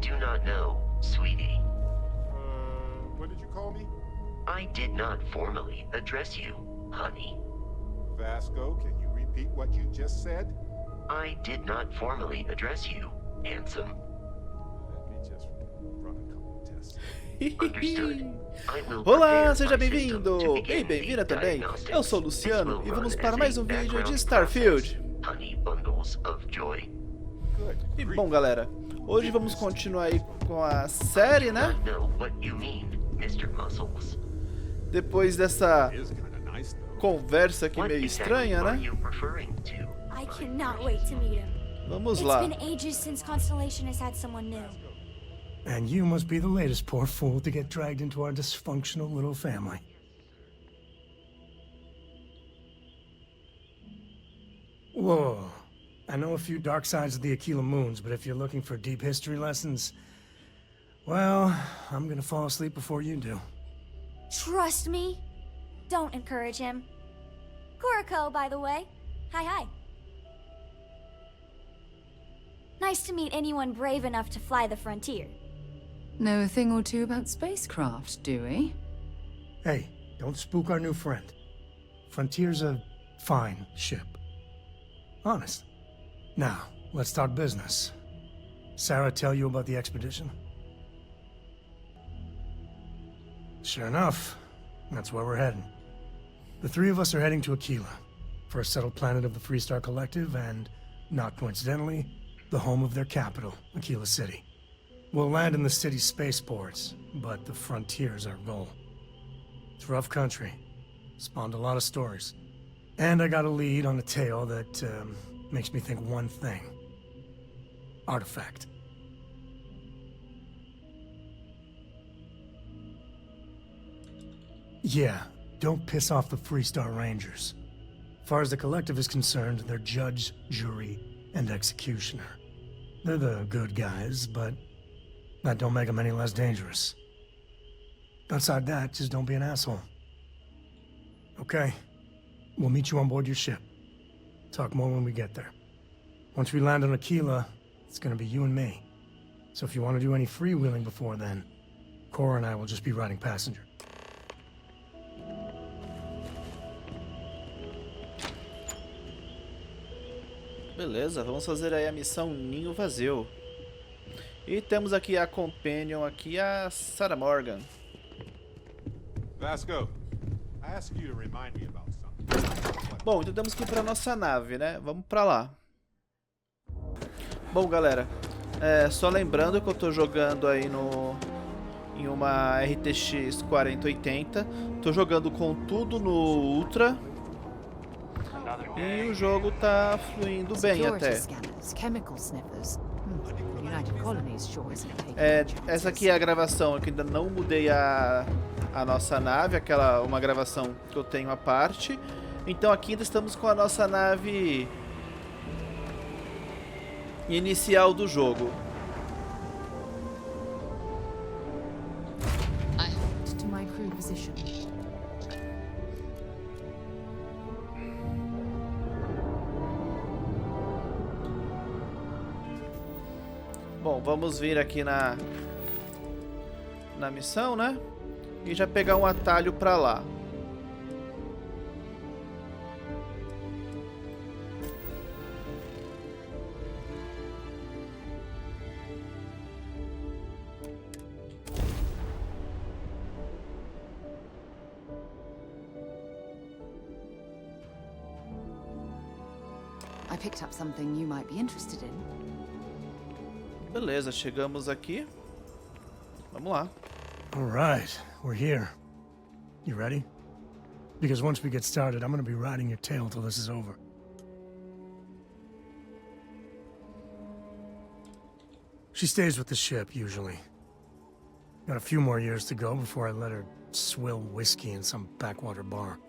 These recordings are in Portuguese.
do not know, sweetie. What did you call me? I did not formally address you, honey. Vasco, can you repeat what you just said? I did not formally address you, handsome. Let me just run a couple of tests. Understood. I will Olá, prepare seja my system bem-vindo! to E begin bem-vinda the também! diagnostics. Eu sou o This Luciano will e vamos run para as mais a um vídeo de background Starfield. process. Honey bundles of joy. Good. E bom, galera, hoje vamos continuar aí com a série, né? I know what you mean, Mr. Muscles. Depois dessa It is kinda nice, though. conversa aqui What meio exactly estranha, are né? you referring to? I cannot wait to meet him. Vamos It's lá. been ages since Constellation has had someone new. And you must be the latest poor fool to get dragged into our dysfunctional little family. Whoa. I know a few dark sides of the Aquila Moons, but if you're looking for deep history lessons, well, I'm gonna fall asleep before you do. Trust me. Don't encourage him. Kuriko, by the way. Hi. Nice to meet anyone brave enough to fly the frontier. Know a thing or two about spacecraft, do we? Hey, don't spook our new friend. Frontier's a fine ship. Honest. Now, let's talk business. Sarah tell you about the expedition? Sure enough, that's where we're heading. The three of us are heading to Aquila, first settled planet of the Freestar Collective and, not coincidentally, the home of their capital, Aquila City. We'll land in the city's spaceports, but the frontier's our goal. It's rough country. Spawned a lot of stories. And I got a lead on a tale that makes me think one thing. Artifact. Yeah, don't piss off the Freestar Rangers. As far as the Collective is concerned, they're judge, jury, and executioner. They're the good guys, but that don't make them any less dangerous. Outside that, just don't be an asshole. Okay. We'll meet you on board your ship. Talk more when we get there. Once we land on Aquila, it's gonna be you and me. So if you want to do any freewheeling before then, Cora and I will just be riding passenger. Beleza, vamos fazer aí a missão Ninho Vazio. E temos aqui a Companion, aqui a Sarah Morgan. Vasco, I asked you to remind me about something. Bom, então temos que ir para nossa nave, né? Vamos para lá. Bom, galera, só lembrando que eu tô jogando aí em uma RTX 4080. Tô jogando com tudo no Ultra. E o jogo tá fluindo bem até. Essa aqui é a gravação, que ainda não mudei a nossa nave, uma gravação que eu tenho à parte. Então aqui ainda estamos com a nossa nave inicial do jogo. Bom, vamos vir aqui na missão, né? E já pegar um atalho pra lá. I picked up something you might be interested in. Beleza, chegamos aqui. Vamos lá. All right, we're here. You ready? Because once we get started, I'm gonna be riding your tail till this is over. She stays with the ship, usually. Got a few more years to go before I let her swill whiskey in some backwater bar.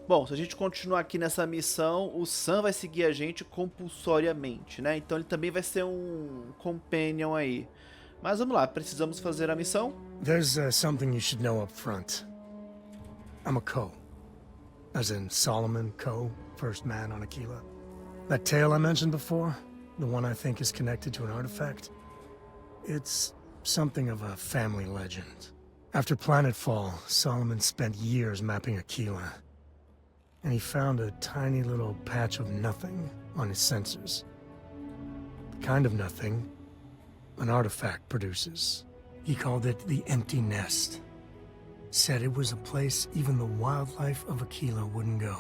Bom, se a gente continuar aqui nessa missão, o Sam vai seguir a gente compulsoriamente, né? Então ele também vai ser um companion aí. Mas vamos lá, precisamos fazer a missão. There's something you should know up front. I'm a COE. As in Solomon COE, first man on Aquila. That tale I mentioned before, the one I think is connected to an artifact. It's something of a family legend. After Planetfall, Solomon spent years mapping Aquila, and he found a tiny little patch of nothing on his sensors. The kind of nothing an artifact produces. He called it the Empty Nest. Said it was a place even the wildlife of Aquila wouldn't go.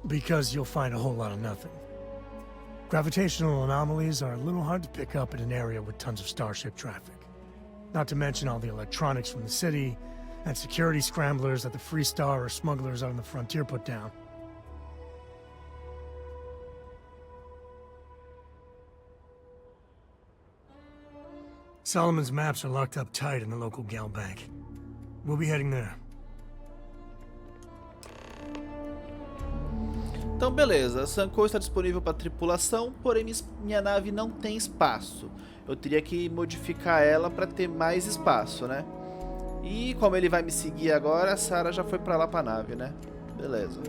Because you'll find a whole lot of nothing. Gravitational anomalies are a little hard to pick up in an area with tons of starship traffic. Not to mention all the electronics from the city, and security scramblers that the Free Star or smugglers out on the frontier put down. Solomon's maps are locked up tight in the local gal bank. We'll be heading there. Então beleza, a Sam COE está disponível para tripulação, porém minha nave não tem espaço. Eu teria que modificar ela para ter mais espaço, né? E como ele vai me seguir agora, a Sarah já foi para lá para a nave, né? Beleza.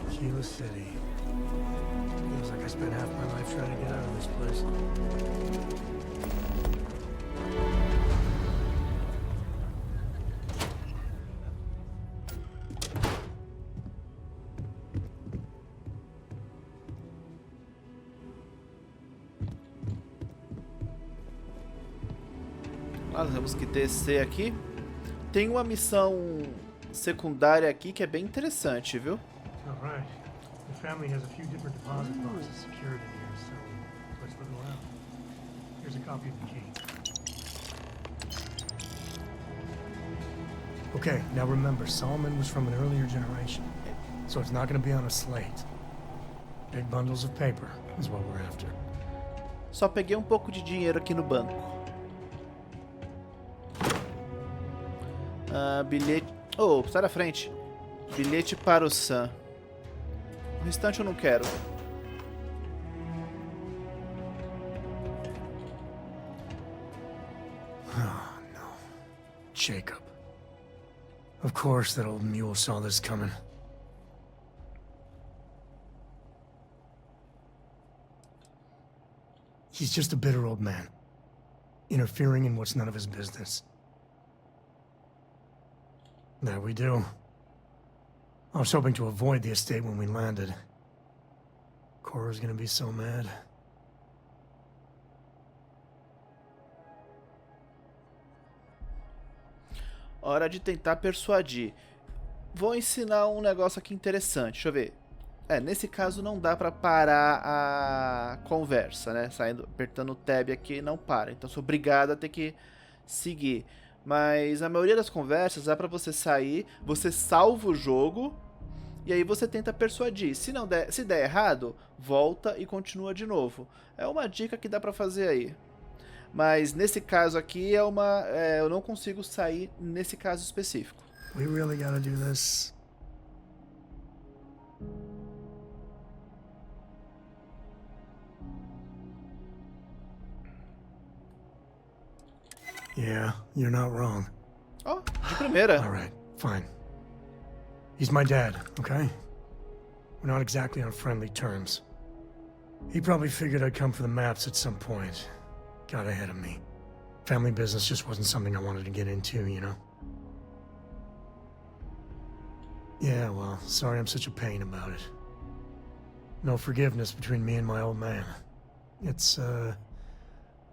Aquila City. Feels like I spent half my life trying to get out of this place. Nós temos que descer aqui. Tem uma missão secundária aqui que é bem interessante, viu? All right. The family has a few different deposit boxes secured in here, so let's look around. Here's a copy of the key. Okay, now remember, Solomon was from an earlier generation, so it's not going to be on a slate. Big bundles of paper is what we're after. Só peguei um pouco de dinheiro aqui no banco. Bilhete... Oh, sai da frente. Bilhete para o Sam. O restante eu não quero. Oh, no. Jacob. Of course that old mule saw this coming. He's just a bitter old man, interfering in what's none of his business. There we do. I was hoping to avoid the estate when we landed. Cora's gonna be so mad. Hora de tentar persuadir. Vou ensinar um negócio aqui interessante. Deixa eu ver. Nesse caso não dá pra parar a conversa, né? Saindo, apertando o tab aqui não para. Então sou obrigado a ter que seguir. Mas a maioria das conversas dá pra você sair, você salva o jogo e aí você tenta persuadir. Se der errado, volta e continua de novo. É uma dica que dá pra fazer aí. Mas nesse caso aqui eu não consigo sair nesse caso específico. We really gotta do this. Yeah, you're not wrong. Ó, de primeira. All right, fine. He's my dad, okay? We're not exactly on friendly terms. He probably figured I'd come for the maps at some point. Got ahead of me. Family business just wasn't something I wanted to get into, you know? Yeah, well, sorry I'm such a pain about it. No forgiveness between me and my old man. It's,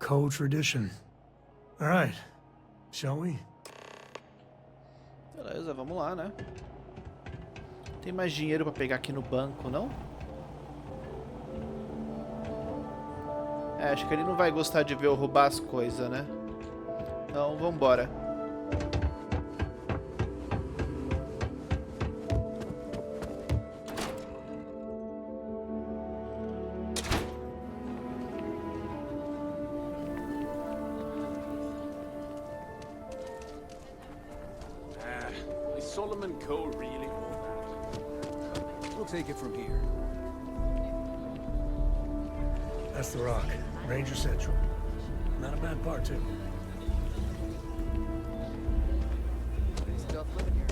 co-tradition. All right, shall we? Beleza, vamos lá, né? Tem mais dinheiro pra pegar aqui no banco, não? Acho que ele não vai gostar de ver eu roubar as coisas, né? Então, vambora. Solomon COE really all that? We'll take it from here. That's the rock. Ranger Central. Not a bad part, too. Stuff living here.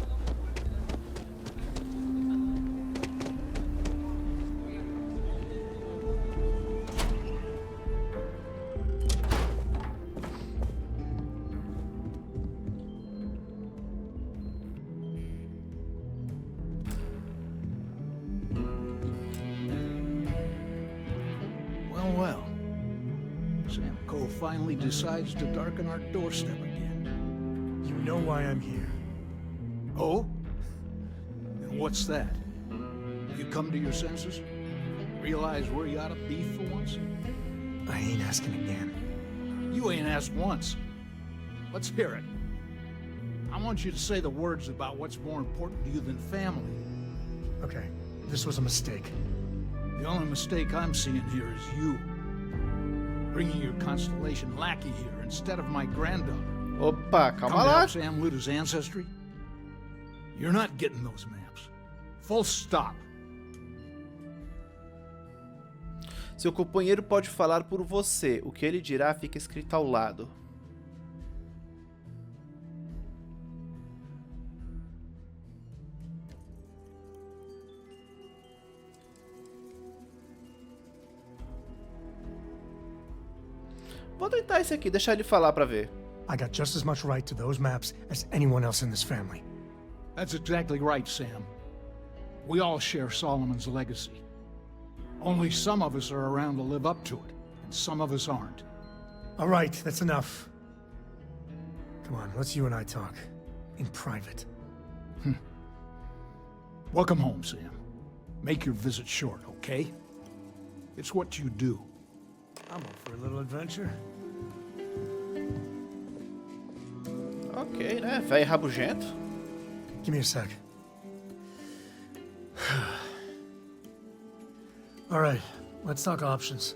Well. Sam COE finally decides to darken our doorstep again. You know why I'm here. Oh? And what's that? You come to your senses? Realize where you ought to be for once? I ain't asking again. You ain't asked once. Let's hear it. I want you to say the words about what's more important to you than family. Okay, this was a mistake. The only mistake I'm seeing here is you. Bringing your Constellation lackey here instead of my granddaughter. Opa, Come calma to lá. help Sam loot his ancestry? You're not getting those maps. Full stop. Seu companheiro pode falar por você. O que ele dirá fica escrito ao lado. Vou tentar esse aqui, deixar ele falar pra ver. I got just as much right to those maps as anyone else in this family. That's exactly right, Sam. We all share Solomon's legacy. Only some of us are around to live up to it, and some of us aren't. All right, that's enough. Come on, let's you and I talk. In private. Welcome home, Sam. Make your visit short, okay? It's what you do. I'm up for a little adventure. Ok, né? Véi rabugento. Give me a sec. All right, let's talk options.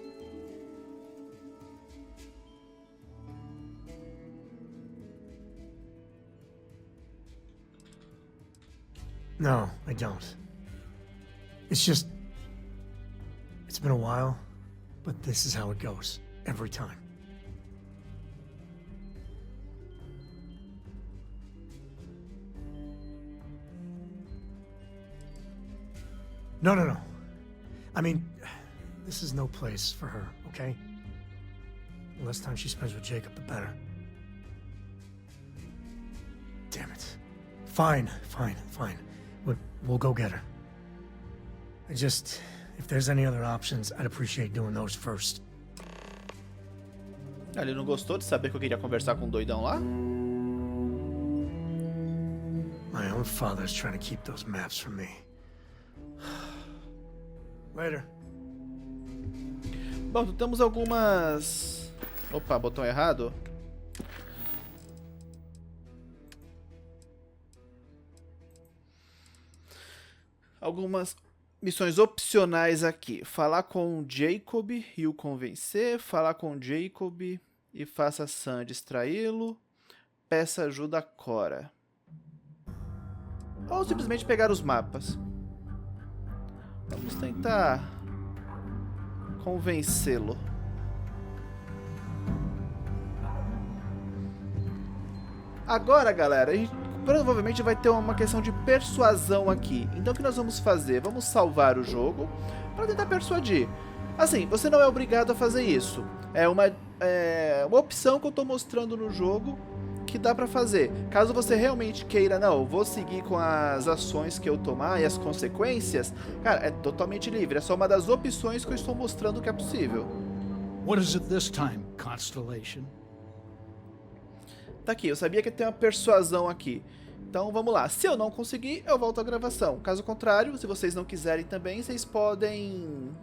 No, I don't. It's just... It's been a while, but this is how it goes, every time. No. I mean, this is no place for her, okay? The less time she spends with Jacob, the better. Damn it. Fine. We'll go get her. I just... If there's any other options, I'd appreciate doing those first. Ele não gostou de saber que eu queria conversar com o doidão lá? My own father's trying to keep those maps from me. Later. Bom, temos algumas... Opa, botão errado. Algumas missões opcionais aqui. Falar com o Jacob e o convencer. Falar com o Jacob e faça Sam distraí-lo. Peça ajuda a Cora. Ou simplesmente pegar os mapas. Vamos tentar convencê-lo. Agora, galera, a gente provavelmente vai ter uma questão de persuasão aqui. Então o que nós vamos fazer? Vamos salvar o jogo para tentar persuadir. Assim, você não é obrigado a fazer isso. É uma opção que eu estou mostrando no jogo que dá para fazer. Caso você realmente queira, não, vou seguir com as ações que eu tomar e as consequências, cara, é totalmente livre. É só uma das opções que eu estou mostrando que é possível. What is it this time, Constellation? Tá aqui, eu sabia que ia ter uma persuasão aqui. Então vamos lá, se eu não conseguir, eu volto à gravação. Caso contrário, se vocês não quiserem também, vocês podem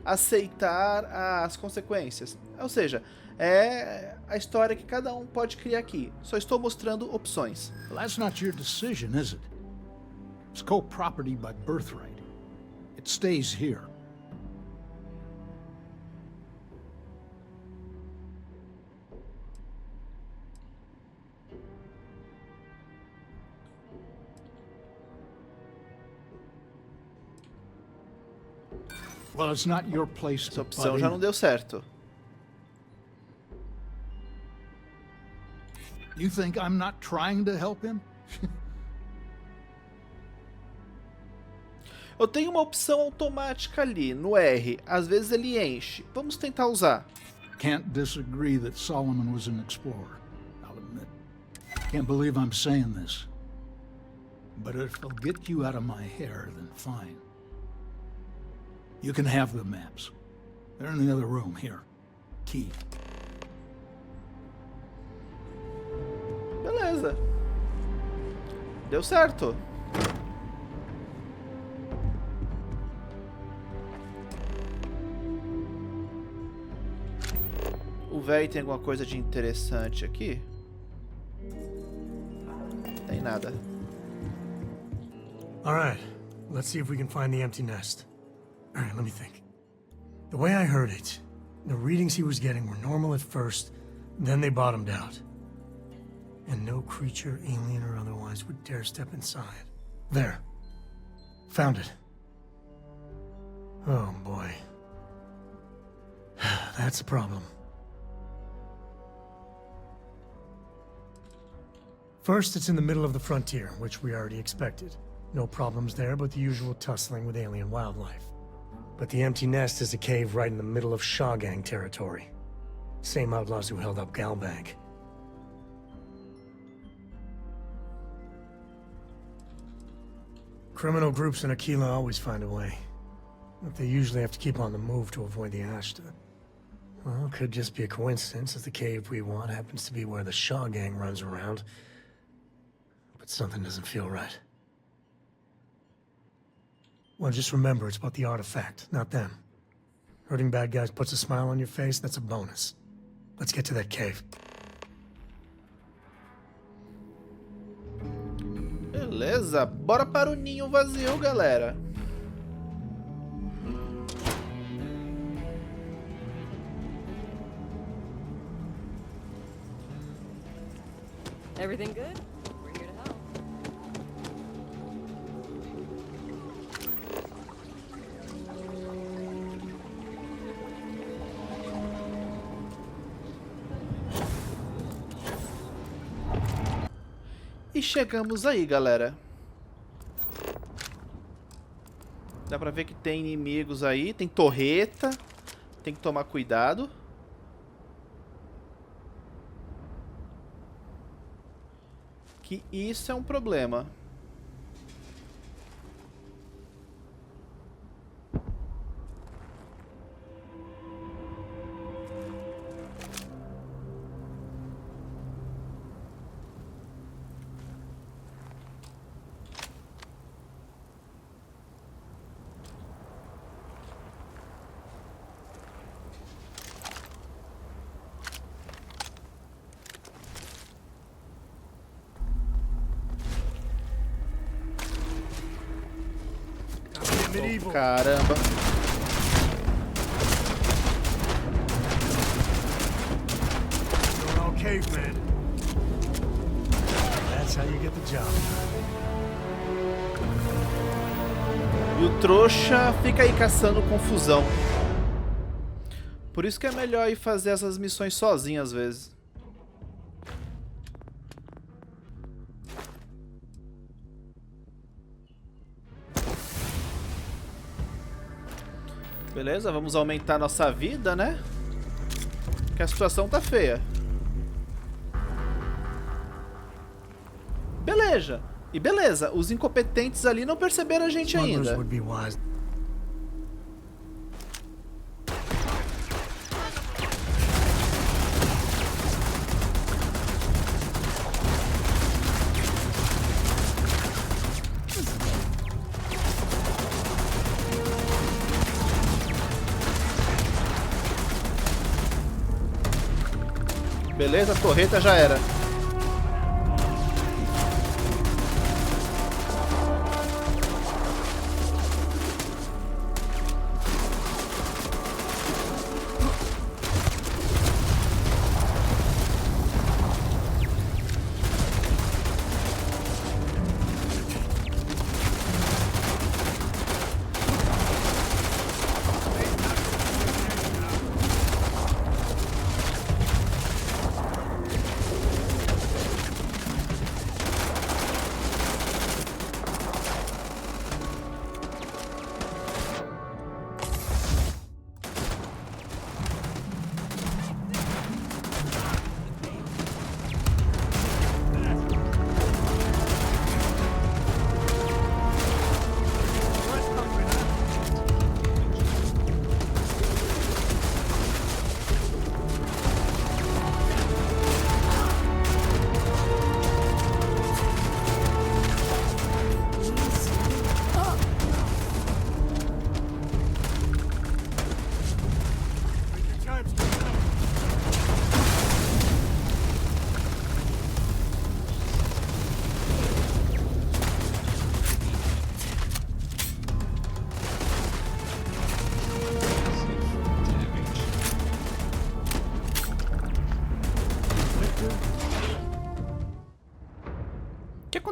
aceitar as consequências. Ou seja, é a história que cada um pode criar aqui. Só estou mostrando opções. Well, that's not your decision, is it? It's COE property by birthright. It stays here. Well, it's not your place Essa to opção butt já in. não deu certo. You think I'm not trying to help him? Eu tenho uma opção automática ali, no R. Às vezes ele enche. Vamos tentar usar. Can't disagree that Solomon was an explorer, I'll admit. Can't believe I'm saying this. But if it'll get you out of my hair, then fine. You can have the maps. They're in the other room, here. Key. Beleza. Deu certo. O velho tem alguma coisa de interessante aqui? Tem nada. All right, let's see if we can find the empty nest. All right, let me think. The way I heard it, the readings he was getting were normal at first, then they bottomed out. And no creature, alien or otherwise, would dare step inside. There. Found it. Oh, boy. That's a problem. First, it's in the middle of the frontier, which we already expected. No problems there, but the usual tussling with alien wildlife. But the empty nest is a cave right in the middle of Shawgang territory. Same outlaws who held up Galbank. Criminal groups in Aquila always find a way. But they usually have to keep on the move to avoid the Ashta. Well, it could just be a coincidence, as the cave we want happens to be where the Shawgang runs around. But something doesn't feel right. Well, just remember, it's about the artifact, not them. Hurting bad guys puts a smile on your face, that's a bonus. Let's get to that cave. Beleza, bora para o Ninho Vazio, galera. Everything good? We're here to help. E chegamos aí, galera. Dá pra ver que tem inimigos aí, tem torreta, tem que tomar cuidado. Que isso é um problema. Oh, caramba. You're all caveman. That's how you get the job. E o trouxa fica aí caçando confusão. Por isso que é melhor ir fazer essas missões sozinho às vezes. Beleza, vamos aumentar nossa vida, né? Que a situação tá feia. Beleza. E beleza, os incompetentes ali não perceberam a gente ainda. Beleza, a torreta já era.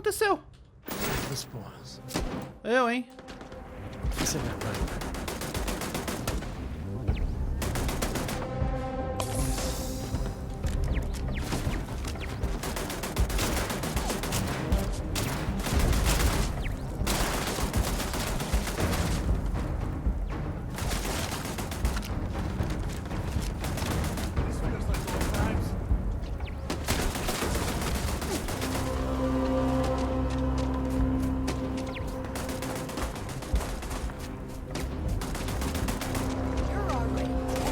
aconteceu? The spoils. Eu, hein? Isn't that right? This feels like old times. You're already dead.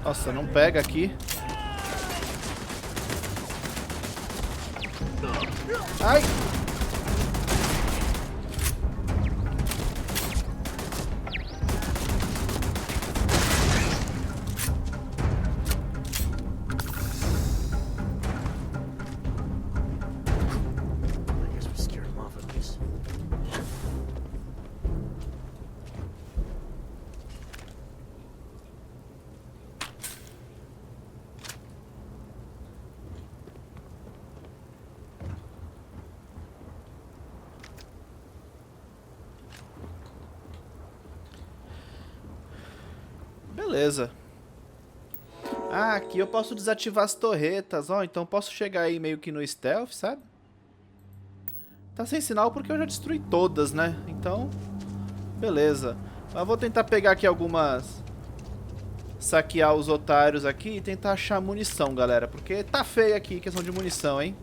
Nossa, não pega aqui. Ai! I guess we scared him off at least. Beleza. Ah, aqui eu posso desativar as torretas, ó. Então posso chegar aí meio que no stealth, sabe? Tá sem sinal porque eu já destruí todas, né? Então, beleza. Mas vou tentar pegar aqui algumas... Saquear os otários aqui e tentar achar munição, galera. Porque tá feio aqui, questão de munição, hein?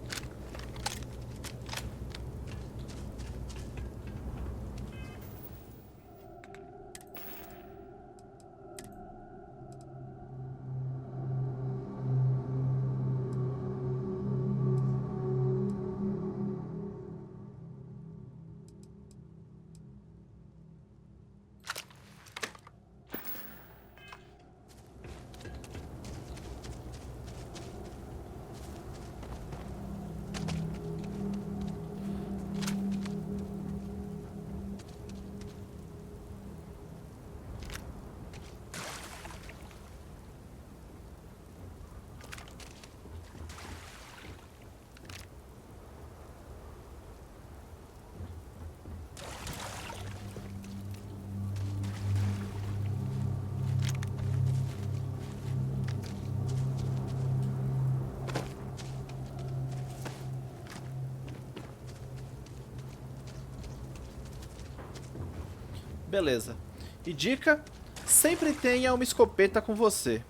Beleza. E dica, sempre tenha uma escopeta com você.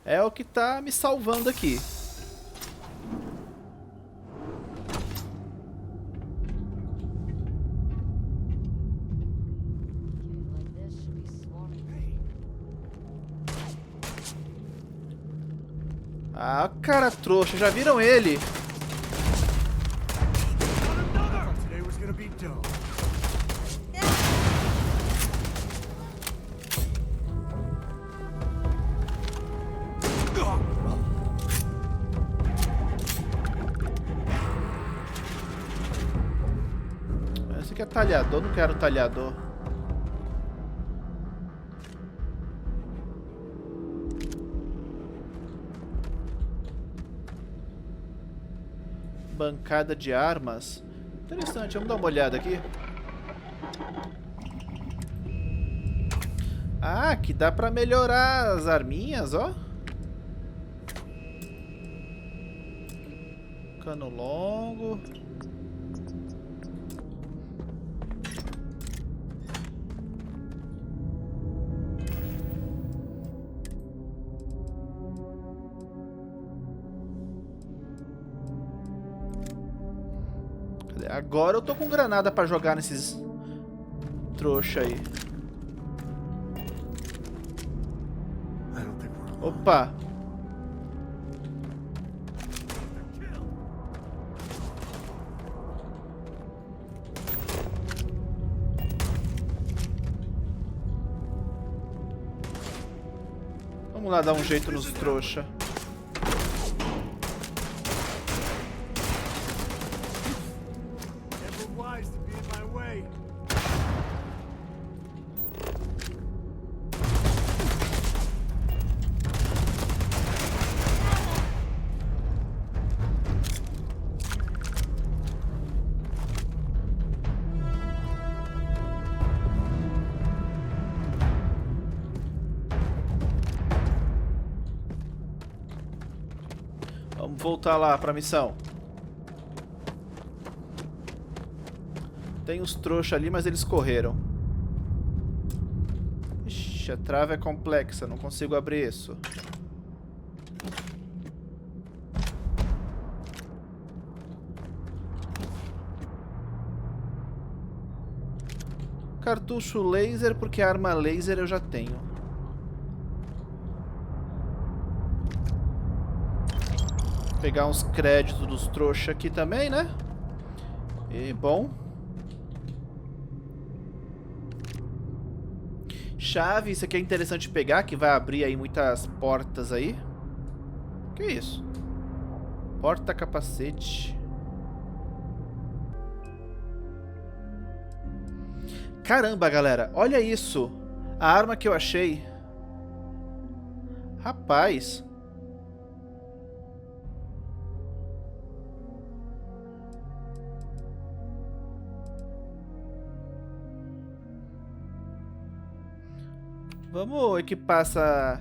É o que tá me salvando aqui. Like this should be swarming. Ah, cara trouxa, já viram ele? Today was gonna be dope. Esse aqui é talhador, não quero talhador. Bancada de armas. Interessante, vamos dar uma olhada aqui. Ah, que dá pra melhorar as arminhas, ó. Cano longo. Agora eu tô com granada pra jogar nesses trouxa aí. Opa! Vamos lá dar um jeito nos trouxa. Vamos voltar lá pra missão. Tem uns trouxa ali, mas eles correram. Ixi, a trava é complexa, não consigo abrir isso. Cartucho laser, porque arma laser eu já tenho. Pegar uns créditos dos trouxa aqui também, né? E bom. Chave, isso aqui é interessante pegar, que vai abrir aí muitas portas aí. Que isso? Porta-capacete. Caramba, galera, olha isso. A arma que eu achei. Rapaz. Vamos equipar essa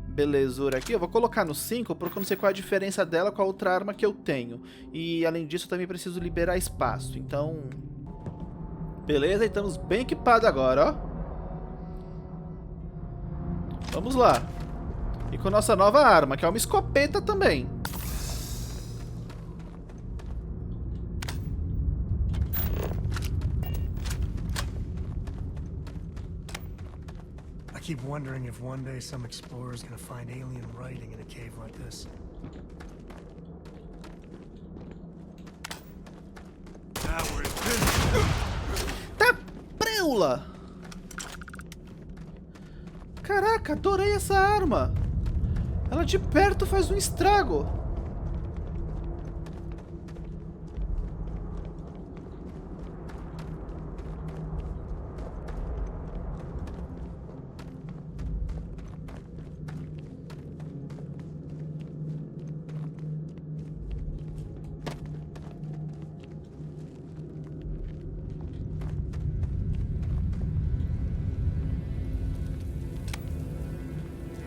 belezura aqui. Eu vou colocar no 5 porque eu não sei qual é a diferença dela com a outra arma que eu tenho. E além disso eu também preciso liberar espaço. Então... beleza, estamos bem equipados agora, ó. Vamos lá. E com nossa nova arma, que é uma escopeta também. I keep wondering if one day some explorer is gonna find alien writing in a cave like this. Tá preula! Caraca, adorei essa arma! Ela de perto faz um estrago!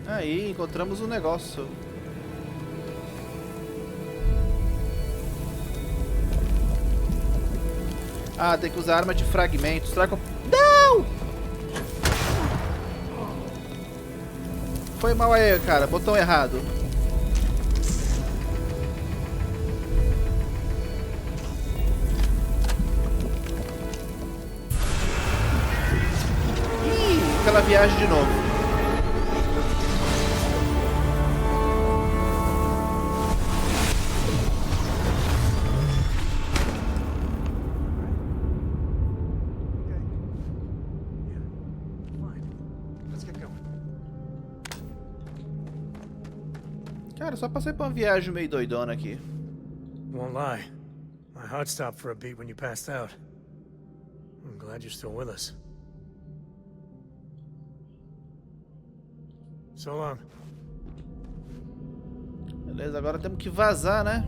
Aí, encontramos um negócio. Ah, tem que usar arma de fragmentos. Será que eu... Não! Foi mal aí, cara. Botão errado. Ih, aquela viagem de novo. Cara, só passei por uma viagem meio doidona aqui. Won't lie. My heart stopped for a beat when you passed out. I'm glad you're still with us. So long. Beleza, agora temos que vazar, né?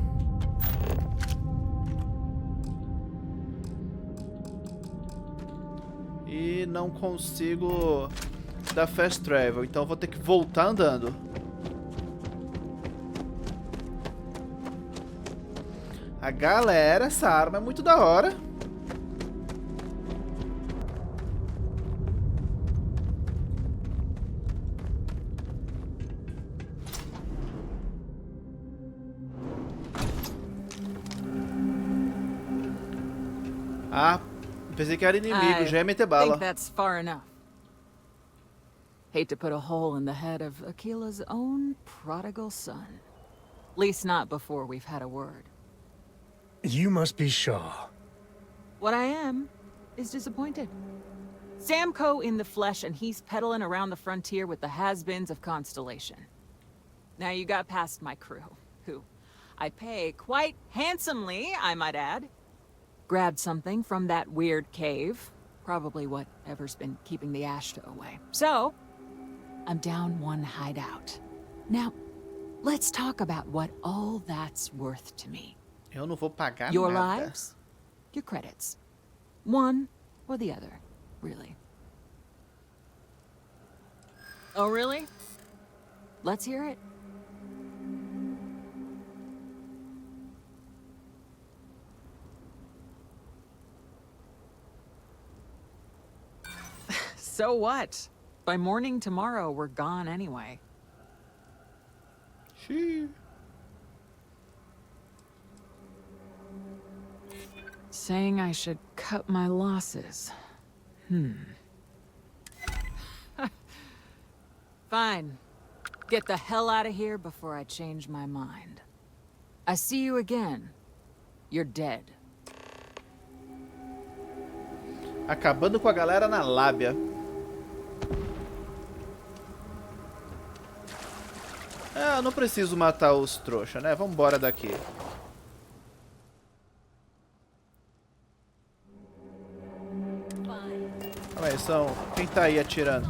E não consigo dar fast travel, então vou ter que voltar andando. A galera, essa arma é muito da hora. Ah, pensei que era inimigo, já ia meter bala. I think that's far enough. Hate to put a hole in the head of Akila's own prodigal son. At least not before we've had a word. You must be Shaw. What I am is disappointed. Sam COE in the flesh, and he's peddling around the frontier with the has-beens of Constellation. Now you got past my crew, who I pay quite handsomely, I might add. Grabbed something from that weird cave. Probably whatever's been keeping the Ashta away. So, I'm down one hideout. Now, let's talk about what all that's worth to me. Eu não vou pagar Your nada. lives, your credits. One or the other, really. Oh, really? Let's hear it. So what? By morning tomorrow, we're gone anyway. Xiii. Saying I should cut my losses. Fine. Get the hell out of here before I change my mind. I see you again. You're dead. Acabando com a galera na lábia. Ah, eu não preciso matar os trouxa, né? Vambora daqui. Calma aí, são... Quem tá aí atirando?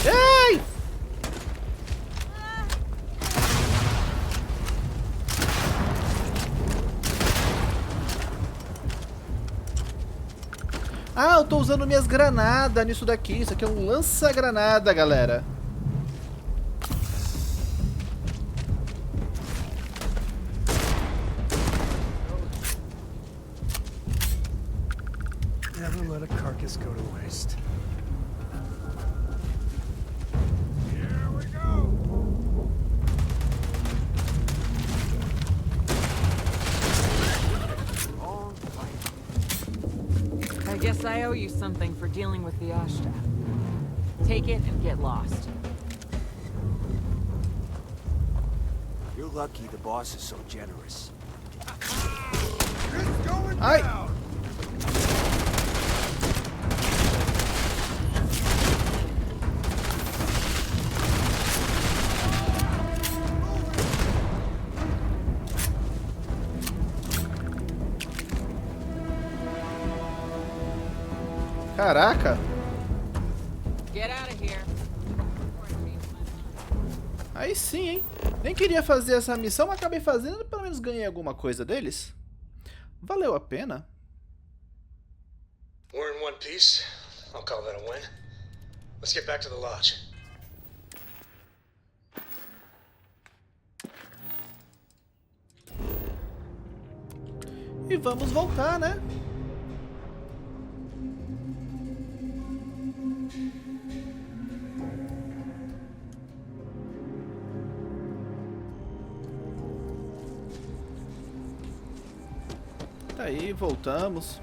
Ei! Ah, eu tô usando minhas granadas nisso daqui. Isso aqui é um lança-granada, galera. Never let a carcass go to waste. Here we go. I guess I owe you something for dealing with the Ashta. Take it and get lost. You're lucky the boss is so generous. It's going Ai! down. Caraca! Get out of here. Aí sim, hein? Nem queria fazer essa missão, mas acabei fazendo e pelo menos ganhei alguma coisa deles. Valeu a pena. We're in one piece. I'll call that a win. Let's get back to the lodge. E vamos voltar, né? Tá aí, voltamos.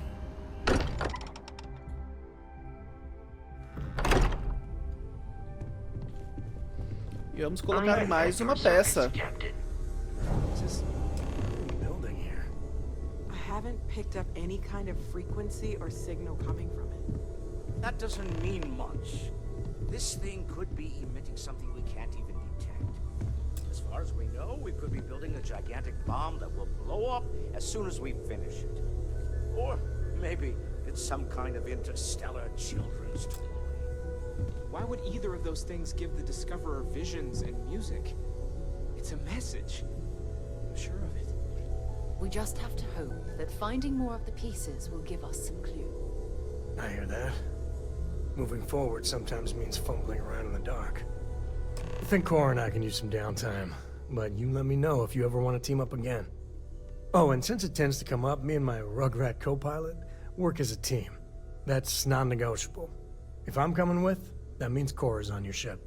E vamos colocar mais uma peça. Just building here. I haven't picked up any kind of frequency or signal coming from it. That doesn't mean much. This thing could be emitting something we can't even detect. As far as we know, we could be building a gigantic bomb that will blow up as soon as we finish it. Or maybe it's some kind of interstellar children's toy. Why would either of those things give the Discoverer visions and music? It's a message. I'm sure of it. We just have to hope that finding more of the pieces will give us some clue. I hear that. Moving forward sometimes means fumbling around in the dark. I think Cora and I can use some downtime, but you let me know if you ever want to team up again. Oh, and since it tends to come up, me and my Rugrat co-pilot work as a team. That's non-negotiable. If I'm coming with, that means Cora's on your ship.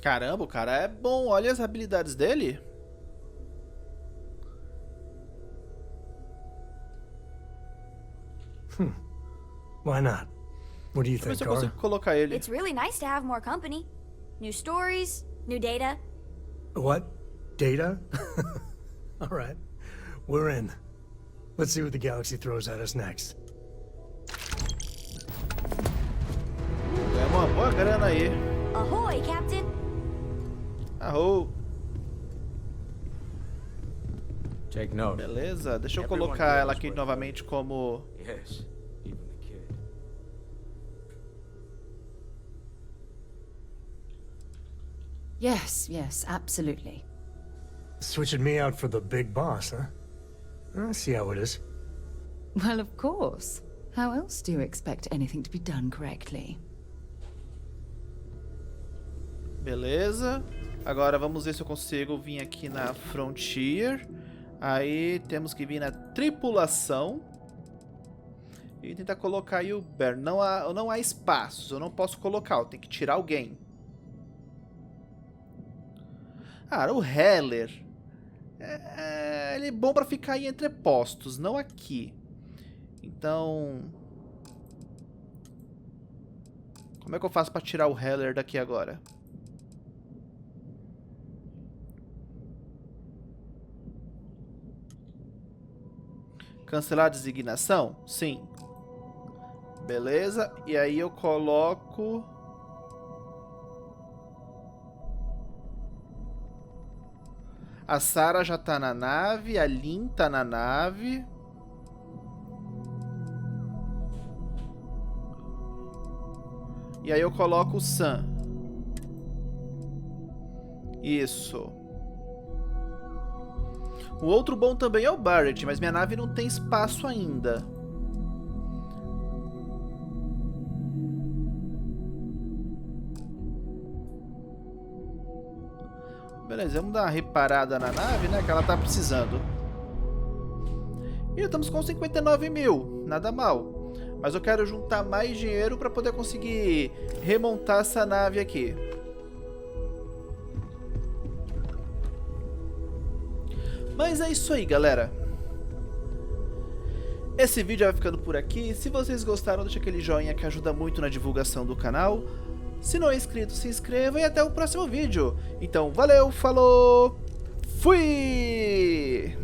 Caramba, o cara é bom. Olha as habilidades dele. Why not? What do you Deixa eu ver think, se eu Cora? consigo colocar ele. It's really nice to have more company. New stories, new data. What? Data? All right. we're in. Let's see what the galaxy throws at us next. É uma boa grana aí. Ahoy, Captain. Arrou. Take note. Beleza, deixa eu Everyone colocar ela knows aqui what- novamente como... Yes, even the kid. Yes, yes, absolutely. Switching me out for the big boss, huh? I see how it is. Well, of course. How else do you expect anything to be done correctly? Beleza. Agora vamos ver se eu consigo vir aqui na Frontier. Aí temos que vir na tripulação. E tentar colocar aí o Bear. Não há espaços, eu não posso colocar, eu tenho que tirar alguém. Ah, o Heller. Ele é bom pra ficar aí entre postos, não aqui. Então... como é que eu faço pra tirar o Heller daqui agora? Cancelar a designação? Sim. Beleza. E aí eu coloco... a Sarah já tá na nave. A Lynn tá na nave. E aí eu coloco o Sam. Isso. O outro bom também é o Barrett, mas minha nave não tem espaço ainda. Beleza, vamos dar uma reparada na nave, né, que ela tá precisando. E estamos com 59 mil, nada mal. Mas eu quero juntar mais dinheiro para poder conseguir remontar essa nave aqui. Mas é isso aí, galera. Esse vídeo vai ficando por aqui. Se vocês gostaram, deixa aquele joinha que ajuda muito na divulgação do canal. Se não é inscrito, se inscreva e até o próximo vídeo. Então, valeu, falou, fui!